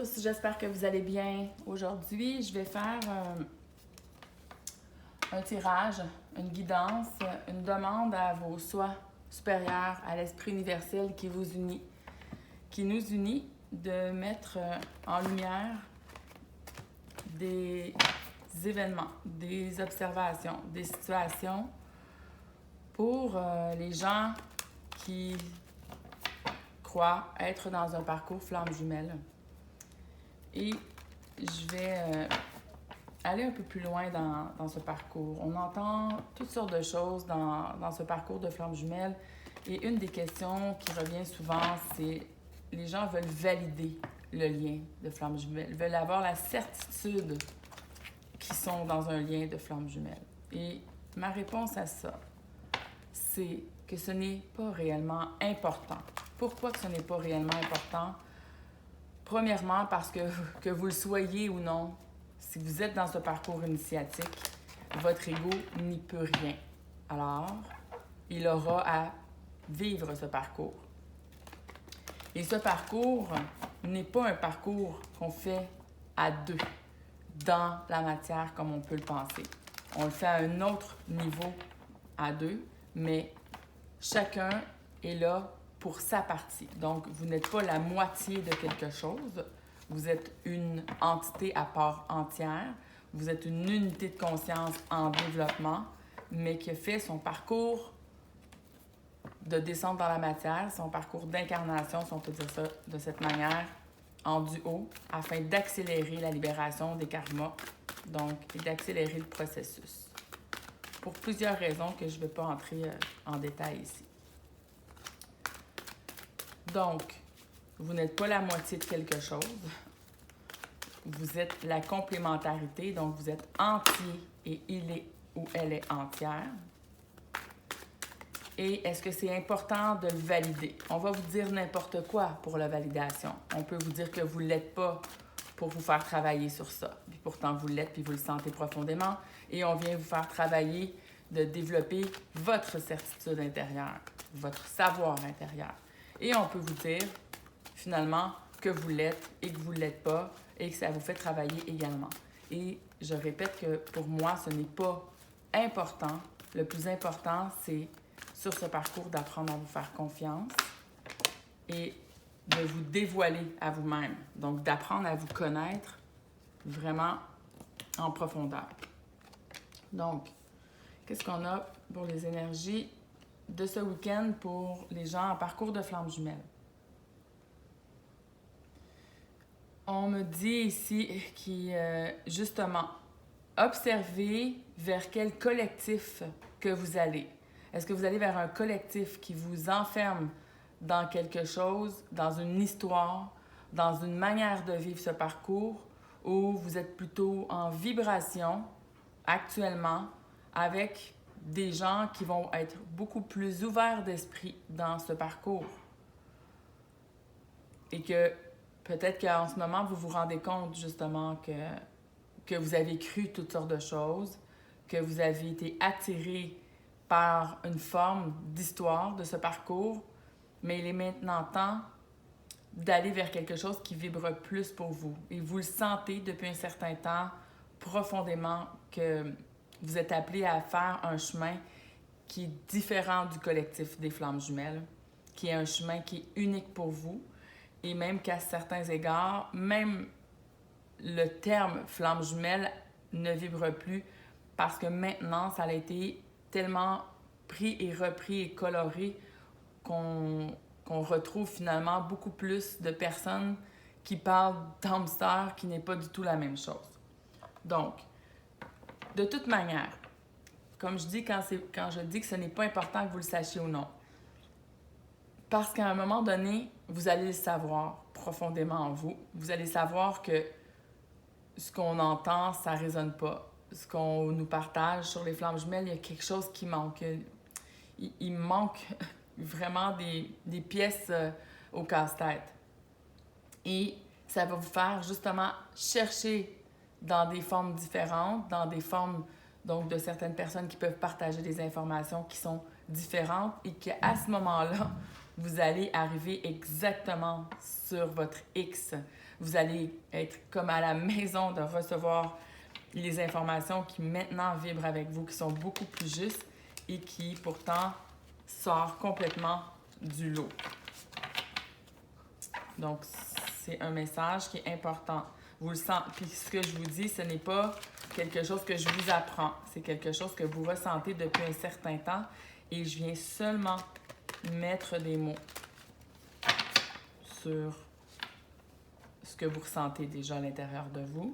tous, j'espère que vous allez bien. Aujourd'hui, je vais faire un tirage, une guidance, une demande à vos soi supérieurs, à l'esprit universel qui vous unit, qui nous unit de mettre en lumière des événements, des observations, des situations pour les gens qui croient être dans un parcours flamme jumelle. Et je vais aller un peu plus loin dans ce parcours. On entend toutes sortes de choses dans ce parcours de flamme jumelle. Et une des questions qui revient souvent, c'est les gens veulent valider le lien de flamme jumelle, veulent avoir la certitude qu'ils sont dans un lien de flamme jumelle. Et ma réponse à ça, c'est que ce n'est pas réellement important. Pourquoi que ce n'est pas réellement important? Premièrement, parce que vous le soyez ou non, si vous êtes dans ce parcours initiatique, votre ego n'y peut rien. Alors, il aura à vivre ce parcours. Et ce parcours n'est pas un parcours qu'on fait à deux, dans la matière comme on peut le penser. On le fait à un autre niveau à deux, mais chacun est là pour sa partie. Donc, vous n'êtes pas la moitié de quelque chose. Vous êtes une entité à part entière. Vous êtes une unité de conscience en développement, mais qui a fait son parcours de descente dans la matière, son parcours d'incarnation, si on peut dire ça de cette manière, en duo, afin d'accélérer la libération des karmas, donc, et d'accélérer le processus. Pour plusieurs raisons que je ne vais pas entrer en détail ici. Donc, vous n'êtes pas la moitié de quelque chose. Vous êtes la complémentarité, donc vous êtes entier et il est ou elle est entière. Et est-ce que c'est important de le valider? On va vous dire n'importe quoi pour la validation. On peut vous dire que vous ne l'êtes pas pour vous faire travailler sur ça. Puis pourtant, vous l'êtes, puis vous le sentez profondément. Et on vient vous faire travailler de développer votre certitude intérieure, votre savoir intérieur. Et on peut vous dire, finalement, que vous l'êtes et que vous ne l'êtes pas et que ça vous fait travailler également. Et je répète que pour moi, ce n'est pas important. Le plus important, c'est sur ce parcours d'apprendre à vous faire confiance et de vous dévoiler à vous-même. Donc, d'apprendre à vous connaître vraiment en profondeur. Donc, qu'est-ce qu'on a pour les énergies de ce week-end pour les gens en parcours de flamme jumelle? On me dit ici qui, justement, observez vers quel collectif que vous allez. Est-ce que vous allez vers un collectif qui vous enferme dans quelque chose, dans une histoire, dans une manière de vivre ce parcours, ou vous êtes plutôt en vibration actuellement avec des gens qui vont être beaucoup plus ouverts d'esprit dans ce parcours? Et que peut-être qu'en ce moment, vous vous rendez compte justement que vous avez cru toutes sortes de choses, que vous avez été attiré par une forme d'histoire de ce parcours, mais il est maintenant temps d'aller vers quelque chose qui vibre plus pour vous. Et vous le sentez depuis un certain temps profondément que vous êtes appelé à faire un chemin qui est différent du collectif des flammes jumelles, qui est un chemin qui est unique pour vous, et même qu'à certains égards, même le terme flamme jumelle ne vibre plus parce que maintenant, ça a été tellement pris et repris et coloré qu'on retrouve finalement beaucoup plus de personnes qui parlent d'âme sœur qui n'est pas du tout la même chose. Donc, de toute manière, comme je dis quand je dis que ce n'est pas important que vous le sachiez ou non, parce qu'à un moment donné, vous allez le savoir profondément en vous. Vous allez savoir que ce qu'on entend, ça ne résonne pas. Ce qu'on nous partage sur les flammes jumelles, il y a quelque chose qui manque. Il manque vraiment des pièces au casse-tête. Et ça va vous faire justement chercher dans des formes différentes, dans des formes donc de certaines personnes qui peuvent partager des informations qui sont différentes et qu'à ce moment-là, vous allez arriver exactement sur votre X, Vous allez être comme à la maison de recevoir les informations qui maintenant vibrent avec vous, qui sont beaucoup plus justes et qui pourtant sortent complètement du lot. Donc, c'est un message qui est important. Vous le sentez. Puis ce que je vous dis, ce n'est pas quelque chose que je vous apprends. C'est quelque chose que vous ressentez depuis un certain temps et je viens seulement mettre des mots sur ce que vous ressentez déjà à l'intérieur de vous.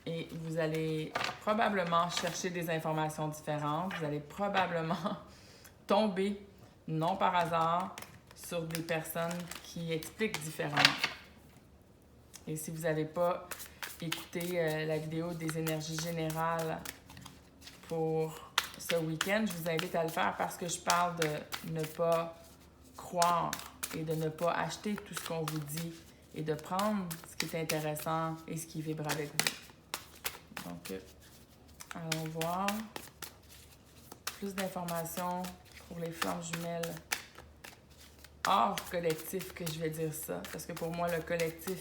Et vous allez probablement chercher des informations différentes. Vous allez probablement tomber, non par hasard, sur des personnes qui expliquent différemment. Et si vous n'avez pas écouté la vidéo des énergies générales pour ce week-end, je vous invite à le faire parce que je parle de ne pas croire et de ne pas acheter tout ce qu'on vous dit et de prendre ce qui est intéressant et ce qui vibre avec vous. Donc, allons voir plus d'informations pour les flammes jumelles hors collectif, que je vais dire ça, parce que pour moi, le collectif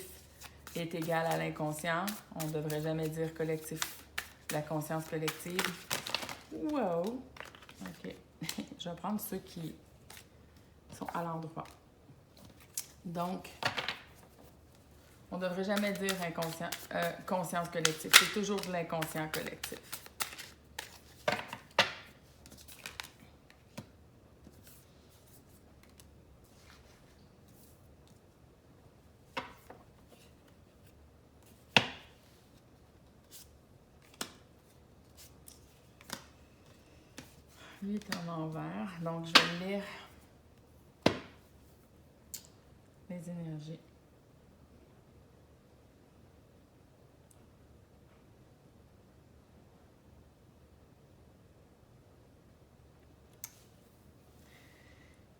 est égal à l'inconscient. On ne devrait jamais dire collectif, la conscience collective. Wow! OK. Je vais prendre ceux qui sont à l'endroit. Donc, on ne devrait jamais dire conscience collective. C'est toujours de l'inconscient collectif. Lui est en envers, donc je vais lire les énergies.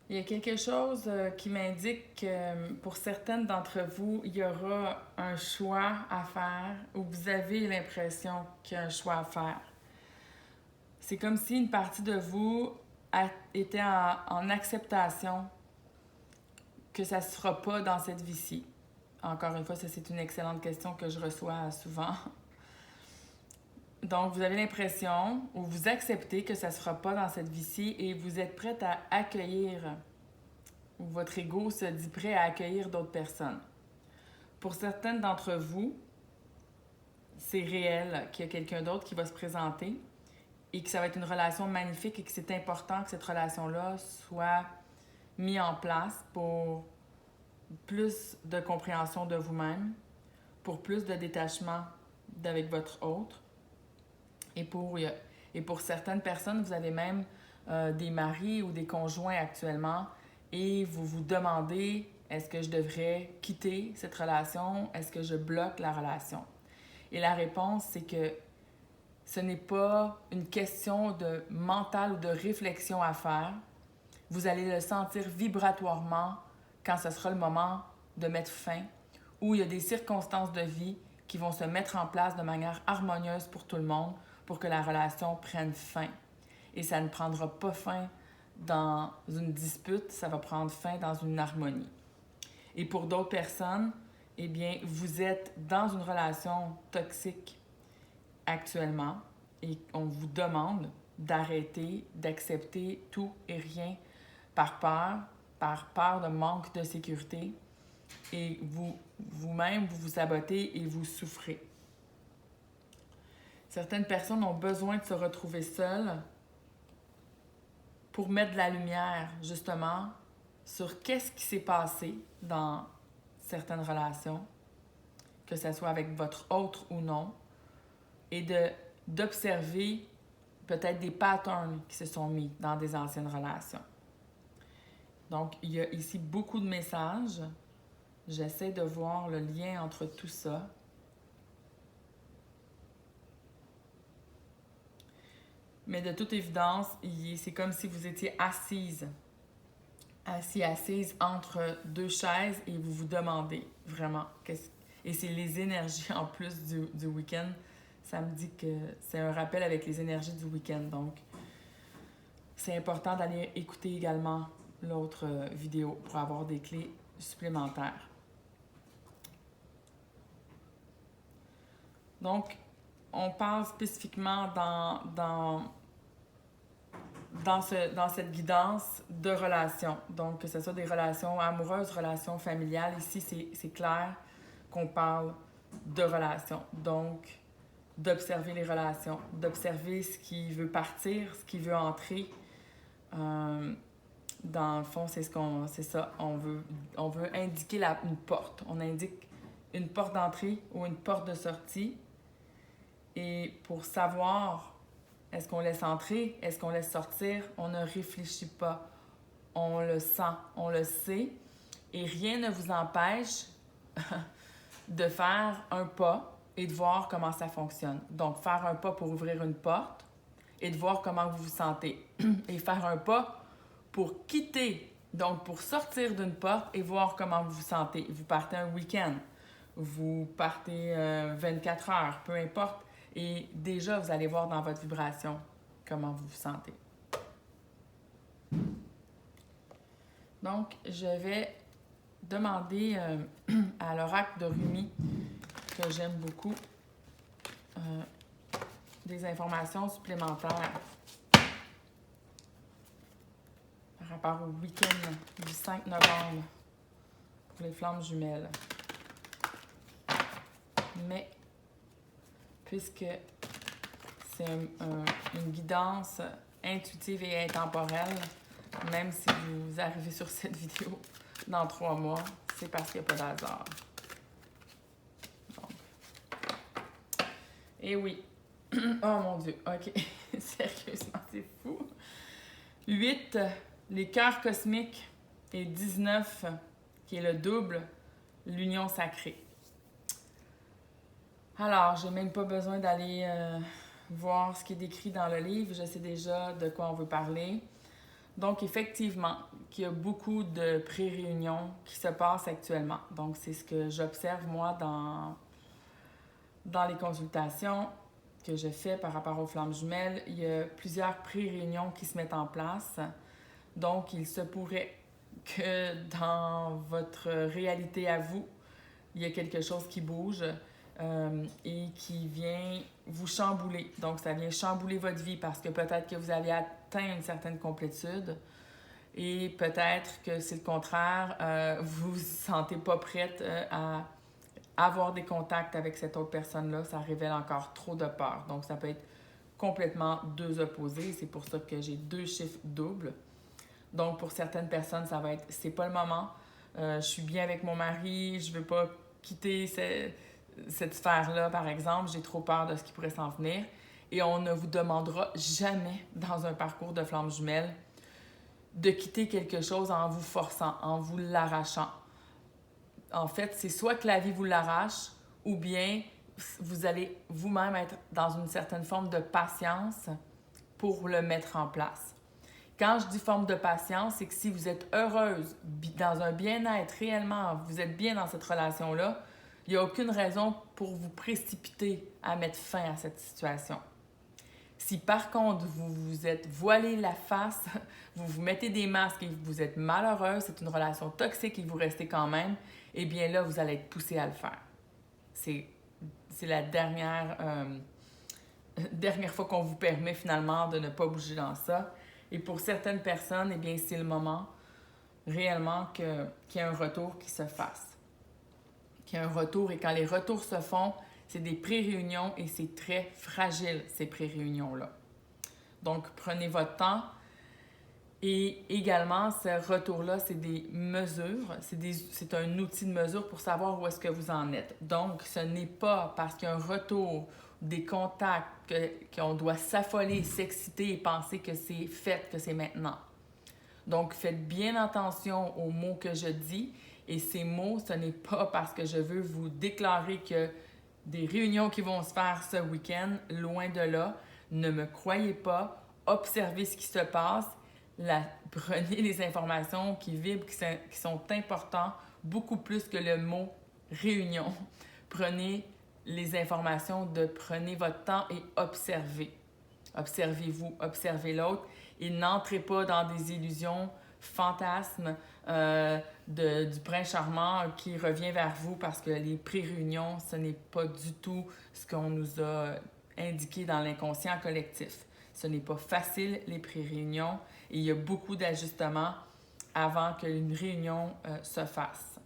Il y a quelque chose qui m'indique que pour certaines d'entre vous, il y aura un choix à faire ou vous avez l'impression qu'il y a un choix à faire. C'est comme si une partie de vous était en acceptation que ça ne se fera pas dans cette vie-ci. Encore une fois, ça c'est une excellente question que je reçois souvent. Donc, vous avez l'impression ou vous acceptez que ça ne se fera pas dans cette vie-ci et vous êtes prête à accueillir, ou votre ego se dit prêt à accueillir d'autres personnes. Pour certaines d'entre vous, c'est réel qu'il y a quelqu'un d'autre qui va se présenter et que ça va être une relation magnifique et que c'est important que cette relation-là soit mise en place pour plus de compréhension de vous-même, pour plus de détachement avec votre autre. Et pour certaines personnes, vous avez même des maris ou des conjoints actuellement et vous vous demandez, est-ce que je devrais quitter cette relation? Est-ce que je bloque la relation? Et la réponse, c'est que ce n'est pas une question de mental ou de réflexion à faire. Vous allez le sentir vibratoirement quand ce sera le moment de mettre fin, où il y a des circonstances de vie qui vont se mettre en place de manière harmonieuse pour tout le monde pour que la relation prenne fin. Et ça ne prendra pas fin dans une dispute, ça va prendre fin dans une harmonie. Et pour d'autres personnes, eh bien, vous êtes dans une relation toxique actuellement et on vous demande d'arrêter, d'accepter tout et rien par peur de manque de sécurité et vous-même, vous sabotez et vous souffrez. Certaines personnes ont besoin de se retrouver seules pour mettre de la lumière, justement, sur qu'est-ce qui s'est passé dans certaines relations, que ce soit avec votre autre ou non, et d'observer peut-être des patterns qui se sont mis dans des anciennes relations. Donc, il y a ici beaucoup de messages. J'essaie de voir le lien entre tout ça. Mais de toute évidence, c'est comme si vous étiez assise entre deux chaises et vous vous demandez vraiment et c'est les énergies en plus du week-end. Ça me dit que c'est un rappel avec les énergies du week-end. Donc, c'est important d'aller écouter également l'autre vidéo pour avoir des clés supplémentaires. Donc, on parle spécifiquement dans cette guidance de relations. Donc, que ce soit des relations amoureuses, relations familiales. Ici, c'est clair qu'on parle de relations. Donc, d'observer les relations, d'observer ce qui veut partir, ce qui veut entrer. Dans le fond, c'est ça. On veut indiquer une porte. On indique une porte d'entrée ou une porte de sortie. Et pour savoir, est-ce qu'on laisse entrer, est-ce qu'on laisse sortir, on ne réfléchit pas. On le sent, on le sait. Et rien ne vous empêche de faire un pas et de voir comment ça fonctionne. Donc, faire un pas pour ouvrir une porte et de voir comment vous vous sentez. Et faire un pas pour quitter, donc pour sortir d'une porte et voir comment vous vous sentez. Vous partez un week-end, vous partez 24 heures, peu importe. Et déjà, vous allez voir dans votre vibration comment vous vous sentez. Donc, je vais demander à l'oracle de Rumi, que j'aime beaucoup, des informations supplémentaires par rapport au week-end du 5 novembre pour les flammes jumelles. Mais, puisque c'est une guidance intuitive et intemporelle, même si vous arrivez sur cette vidéo dans 3 mois, c'est parce qu'il n'y a pas d'hasard. Et oui. Oh mon Dieu, ok. Sérieusement, c'est fou. 8, les cœurs cosmiques, et 19, qui est le double, l'union sacrée. Alors, j'ai même pas besoin d'aller voir ce qui est décrit dans le livre. Je sais déjà de quoi on veut parler. Donc, effectivement, qu'il y a beaucoup de pré-réunions qui se passent actuellement. Donc, c'est ce que j'observe, moi, dans les consultations que je fais par rapport aux flammes jumelles. Il y a plusieurs pré-réunions qui se mettent en place. Donc, il se pourrait que dans votre réalité à vous, il y a quelque chose qui bouge et qui vient vous chambouler. Donc, ça vient chambouler votre vie parce que peut-être que vous avez atteint une certaine complétude et peut-être que c'est le contraire, vous ne vous sentez pas prête à avoir des contacts avec cette autre personne-là. Ça révèle encore trop de peur. Donc, ça peut être complètement deux opposés. C'est pour ça que j'ai 2 chiffres doubles. Donc, pour certaines personnes, ça va être « c'est pas le moment, je suis bien avec mon mari, je veux pas quitter cette sphère-là, par exemple, j'ai trop peur de ce qui pourrait s'en venir. » Et on ne vous demandera jamais, dans un parcours de flammes jumelles, de quitter quelque chose en vous forçant, en vous l'arrachant. En fait, c'est soit que la vie vous l'arrache, ou bien vous allez vous-même être dans une certaine forme de patience pour le mettre en place. Quand je dis forme de patience, c'est que si vous êtes heureuse, dans un bien-être réellement, vous êtes bien dans cette relation-là, il n'y a aucune raison pour vous précipiter à mettre fin à cette situation. Si par contre, vous vous êtes voilé la face, vous vous mettez des masques et vous êtes malheureuse, c'est une relation toxique et vous restez quand même, eh bien là, vous allez être poussé à le faire. C'est la dernière fois qu'on vous permet finalement de ne pas bouger dans ça. Et pour certaines personnes, eh bien, c'est le moment réellement qu'il y ait un retour qui se fasse. Qu'il y ait un retour, et quand les retours se font, c'est des pré-réunions et c'est très fragile, ces pré-réunions-là. Donc, prenez votre temps. Et également, ce retour-là, c'est des mesures, c'est un outil de mesure pour savoir où est-ce que vous en êtes. Donc, ce n'est pas parce qu'il y a un retour, des contacts, qu'on doit s'affoler, s'exciter et penser que c'est fait, que c'est maintenant. Donc, faites bien attention aux mots que je dis. Et ces mots, ce n'est pas parce que je veux vous déclarer que des réunions qui vont se faire ce week-end, loin de là. Ne me croyez pas. Observez ce qui se passe. Prenez les informations qui vibrent, qui sont importantes, beaucoup plus que le mot « réunion ». Prenez les informations prenez votre temps et observez. Observez-vous, observez l'autre et n'entrez pas dans des illusions fantasme du prince charmant qui revient vers vous parce que les pré-réunions, ce n'est pas du tout ce qu'on nous a indiqué dans l'inconscient collectif. Ce n'est pas facile, les pré-réunions, et il y a beaucoup d'ajustements avant qu'une réunion se fasse.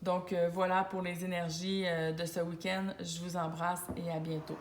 Donc voilà pour les énergies de ce week-end. Je vous embrasse et à bientôt.